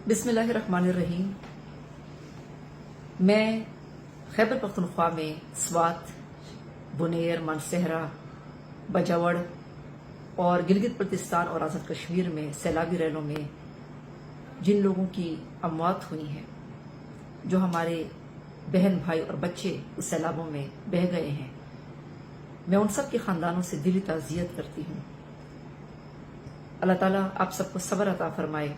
بسم اللہ الرحمن الرحیم۔ میں خیبر پختونخوا میں سوات، بنیر، مانسہرہ، بجاوڑ اور گلگت بلتستان اور آزاد کشمیر میں سیلابی ریلوں میں جن لوگوں کی اموات ہوئی ہیں، جو ہمارے بہن بھائی اور بچے اس سیلابوں میں بہہ گئے ہیں، میں ان سب کے خاندانوں سے دلی تعزیت کرتی ہوں۔ اللہ تعالیٰ آپ سب کو صبر عطا فرمائے،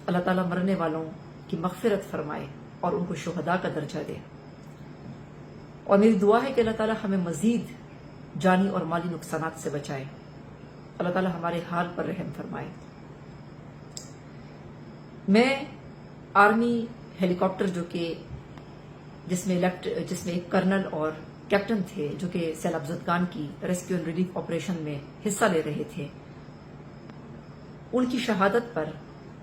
اللہ تعالیٰ مرنے والوں کی مغفرت فرمائے اور ان کو شہداء کا درجہ دے۔ اور میری دعا ہے کہ اللہ تعالیٰ ہمیں مزید جانی اور مالی نقصانات سے بچائے، اللہ تعالیٰ ہمارے حال پر رحم فرمائے۔ میں آرمی ہیلی کاپٹر جس میں ایک کرنل اور کیپٹن تھے جو کہ سیلاب زدگان کی ریسکیو اینڈ ریلیف آپریشن میں حصہ لے رہے تھے، ان کی شہادت پر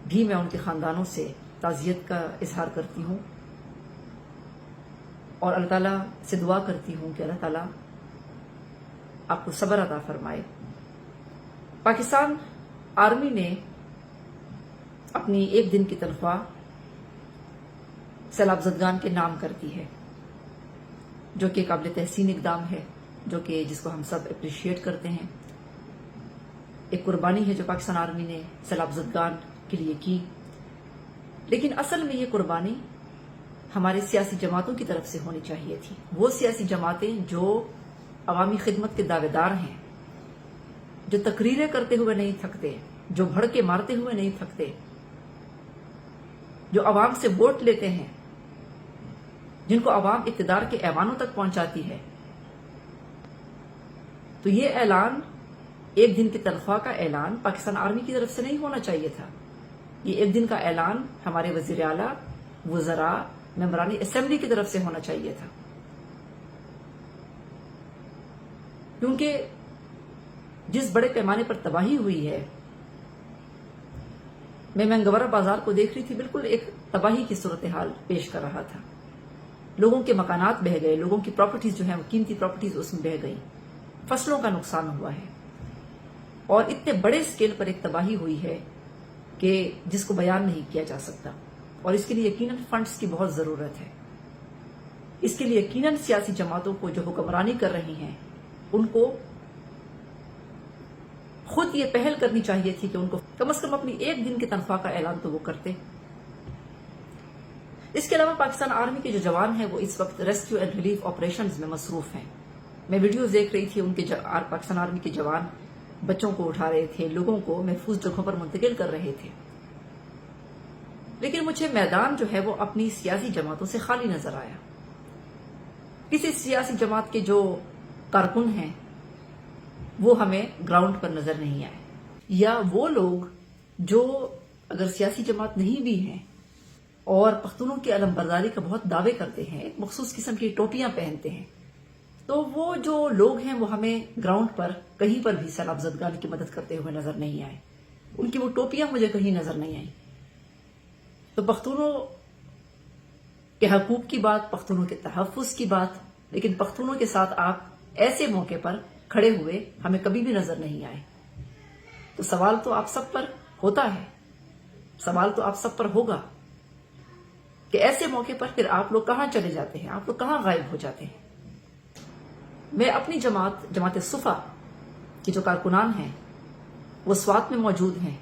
بھی میں ان کے خاندانوں سے تعزیت کا اظہار کرتی ہوں اور اللہ تعالیٰ سے دعا کرتی ہوں کہ اللہ تعالیٰ آپ کو صبر عطا فرمائے۔ پاکستان آرمی نے اپنی ایک دن کی تنخواہ سیلاب زدگان کے نام کر دی ہے، جو کہ قابل تحسین اقدام ہے، جس کو ہم سب اپریشیٹ کرتے ہیں۔ ایک قربانی ہے جو پاکستان آرمی نے سیلاب زدگان کے لیے کی، لیکن اصل میں یہ قربانی ہمارے سیاسی جماعتوں کی طرف سے ہونی چاہیے تھی۔ وہ سیاسی جماعتیں جو عوامی خدمت کے دعوے دار ہیں، جو تقریریں کرتے ہوئے نہیں تھکتے، جو بھڑکے مارتے ہوئے نہیں تھکتے، جو عوام سے ووٹ لیتے ہیں، جن کو عوام اقتدار کے ایوانوں تک پہنچاتی ہے، تو یہ اعلان، ایک دن کی تنخواہ کا اعلان پاکستان آرمی کی طرف سے نہیں ہونا چاہیے تھا۔ یہ ایک دن کا اعلان ہمارے وزیر اعلیٰ، وزراء، ممبران اسمبلی کی طرف سے ہونا چاہیے تھا، کیونکہ جس بڑے پیمانے پر تباہی ہوئی ہے، میں منگورہ بازار کو دیکھ رہی تھی، بالکل ایک تباہی کی صورتحال پیش کر رہا تھا۔ لوگوں کے مکانات بہہ گئے، لوگوں کی پراپرٹیز جو ہیں، وہ قیمتی پراپرٹیز اس میں بہہ گئی، فصلوں کا نقصان ہوا ہے، اور اتنے بڑے اسکیل پر ایک تباہی ہوئی ہے کہ جس کو بیان نہیں کیا جا سکتا، اور اس کے لیے یقیناً فنڈز کی بہت ضرورت ہے۔ اس کے لیے یقیناً سیاسی جماعتوں کو جو حکمرانی کر رہی ہیں، ان کو خود یہ پہل کرنی چاہیے تھی کہ ان کو کم از کم اپنی ایک دن کی تنخواہ کا اعلان تو وہ کرتے۔ اس کے علاوہ پاکستان آرمی کے جو جوان ہیں، وہ اس وقت ریسکیو اینڈ ریلیف آپریشنز میں مصروف ہیں۔ میں ویڈیوز دیکھ رہی تھی، ان کے پاکستان آرمی کے جوان بچوں کو اٹھا رہے تھے، لوگوں کو محفوظ جگہوں پر منتقل کر رہے تھے، لیکن مجھے میدان جو ہے وہ اپنی سیاسی جماعتوں سے خالی نظر آیا۔ کسی سیاسی جماعت کے جو کارکن ہیں، وہ ہمیں گراؤنڈ پر نظر نہیں آئے، یا وہ لوگ جو اگر سیاسی جماعت نہیں بھی ہیں اور پختونوں کی علم برداری کا بہت دعوے کرتے ہیں، ایک مخصوص قسم کی ٹوپیاں پہنتے ہیں، تو وہ جو لوگ ہیں وہ ہمیں گراؤنڈ پر کہیں پر بھی سیلاب زدگان کی مدد کرتے ہوئے نظر نہیں آئے۔ ان کی وہ ٹوپیاں مجھے کہیں نظر نہیں آئیں۔ تو پختونوں کے حقوق کی بات، پختونوں کے تحفظ کی بات، لیکن پختونوں کے ساتھ آپ ایسے موقع پر کھڑے ہوئے ہمیں کبھی بھی نظر نہیں آئے۔ تو سوال تو آپ سب پر ہوتا ہے، سوال تو آپ سب پر ہوگا کہ ایسے موقع پر پھر آپ لوگ کہاں چلے جاتے ہیں، آپ لوگ کہاں غائب ہو جاتے ہیں۔ میں اپنی جماعت صفا کے جو کارکنان ہیں، وہ سوات میں موجود ہیں،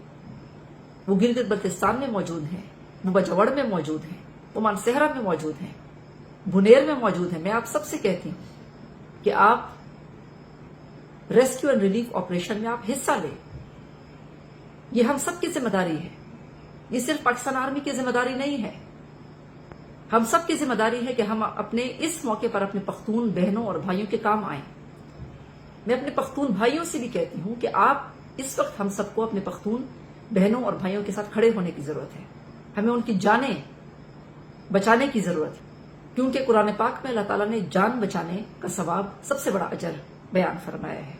وہ گلگت بلتستان میں موجود ہیں، وہ بجاوڑ میں موجود ہیں، وہ مانسہرہ میں موجود ہیں، بنیر میں موجود ہیں۔ میں آپ سب سے کہتی ہوں کہ آپ ریسکیو اینڈ ریلیف آپریشن میں آپ حصہ لیں۔ یہ ہم سب کی ذمہ داری ہے، یہ صرف پاکستان آرمی کی ذمہ داری نہیں ہے، ہم سب کی ذمہ داری ہے کہ ہم اپنے اس موقع پر اپنے پختون بہنوں اور بھائیوں کے کام آئیں۔ میں اپنے پختون بھائیوں سے بھی کہتی ہوں کہ آپ اس وقت ہم سب کو اپنے پختون بہنوں اور بھائیوں کے ساتھ کھڑے ہونے کی ضرورت ہے، ہمیں ان کی جانیں بچانے کی ضرورت ہے، کیونکہ قرآن پاک میں اللہ تعالیٰ نے جان بچانے کا ثواب، سب سے بڑا اجر بیان فرمایا ہے۔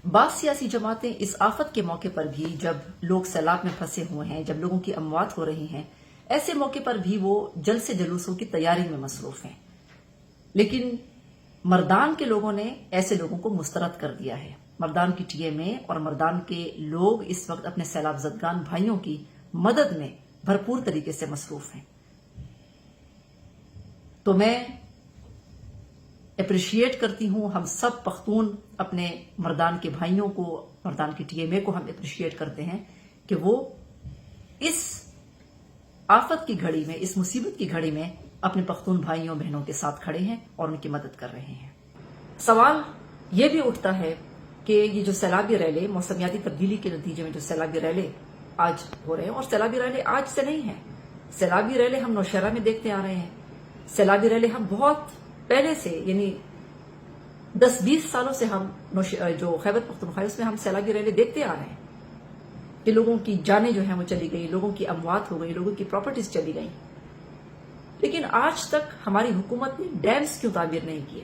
بعض سیاسی جماعتیں اس آفت کے موقع پر بھی، جب لوگ سیلاب میں پھنسے ہوئے ہیں، جب لوگوں کی اموات ہو رہی ہیں، ایسے موقع پر بھی وہ جلسے جلوسوں کی تیاری میں مصروف ہیں، لیکن مردان کے لوگوں نے ایسے لوگوں کو مسترد کر دیا ہے۔ مردان کی ٹی ایم اے اور مردان کے لوگ اس وقت اپنے سیلاب زدگان بھائیوں کی مدد میں بھرپور طریقے سے مصروف ہیں. تو میں اپریشیٹ کرتی ہوں، ہم سب پختون اپنے مردان کے بھائیوں کو، مردان کی ٹی ایم اے کو ہم اپریشیٹ کرتے ہیں کہ وہ اس آفت کی گھڑی میں، اس مصیبت کی گھڑی میں اپنے پختون بھائیوں بہنوں کے ساتھ کھڑے ہیں اور ان کی مدد کر رہے ہیں. سوال یہ بھی اٹھتا ہے کہ یہ جو سیلابی ریلے، موسمیاتی تبدیلی کے نتیجے میں جو سیلابی ریلے آج ہو رہے ہیں، اور سیلابی ریلے آج سے نہیں ہیں، سیلابی ریلے ہم نوشہرہ میں دیکھتے آ رہے ہیں، سیلابی ریلے ہم بہت پہلے سے، یعنی 10-20 سالوں سے ہم جو خیبر پختونخوا اس میں ہم سیلابی ریلے دیکھتے آ رہے ہیں کہ لوگوں کی جانیں جو ہیں وہ چلی گئی، لوگوں کی اموات ہو گئی، لوگوں کی پراپرٹیز چلی گئیں. لیکن آج تک ہماری حکومت نے ڈیمز کیوں تعمیر نہیں کیے؟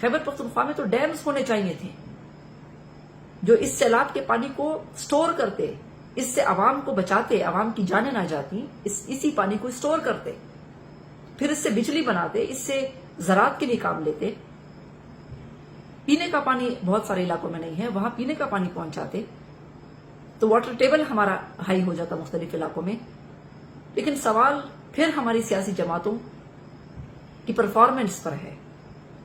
خیبر پختونخوا میں تو ڈیمز ہونے چاہیے تھے جو اس سیلاب کے پانی کو سٹور کرتے، اس سے عوام کو بچاتے، عوام کی جانیں نہ جاتی، اسی پانی کو سٹور کرتے، پھر اس سے بجلی بناتے، اس سے زراعت کے لیے کام لیتے. پینے کا پانی بہت سارے علاقوں میں نہیں ہے، وہاں پینے کا پانی پہنچاتے تو واٹر ٹیبل ہمارا ہائی ہو جاتا مختلف علاقوں میں. لیکن سوال پھر ہماری سیاسی جماعتوں کی پرفارمنس پر ہے،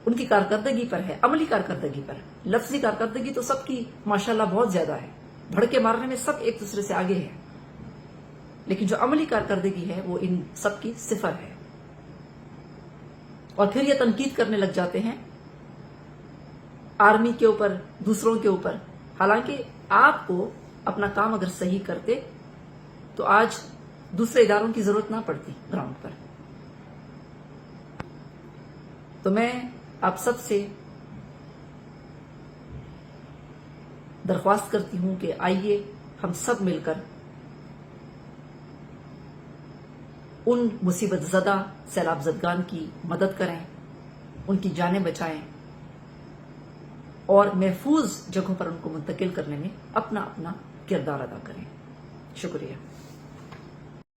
ان کی کارکردگی پر ہے، عملی کارکردگی پر. لفظی کارکردگی تو سب کی ماشاءاللہ بہت زیادہ ہے، بھڑکے مارنے میں سب ایک دوسرے سے آگے ہے، لیکن جو عملی کارکردگی ہے وہ ان سب کی صفر ہے. اور پھر یہ تنقید کرنے لگ جاتے ہیں آرمی کے اوپر، دوسروں کے اوپر. حالانکہ آپ کو اپنا کام اگر صحیح کرتے تو آج دوسرے اداروں کی ضرورت نہ پڑتی گراؤنڈ پر. تو میں آپ سب سے درخواست کرتی ہوں کہ آئیے ہم سب مل کر ان مصیبت زدہ سیلاب زدگان کی مدد کریں، ان کی جانیں بچائیں اور محفوظ جگہوں پر ان کو منتقل کرنے میں اپنا اپنا کردار ادا کریں. شکریہ.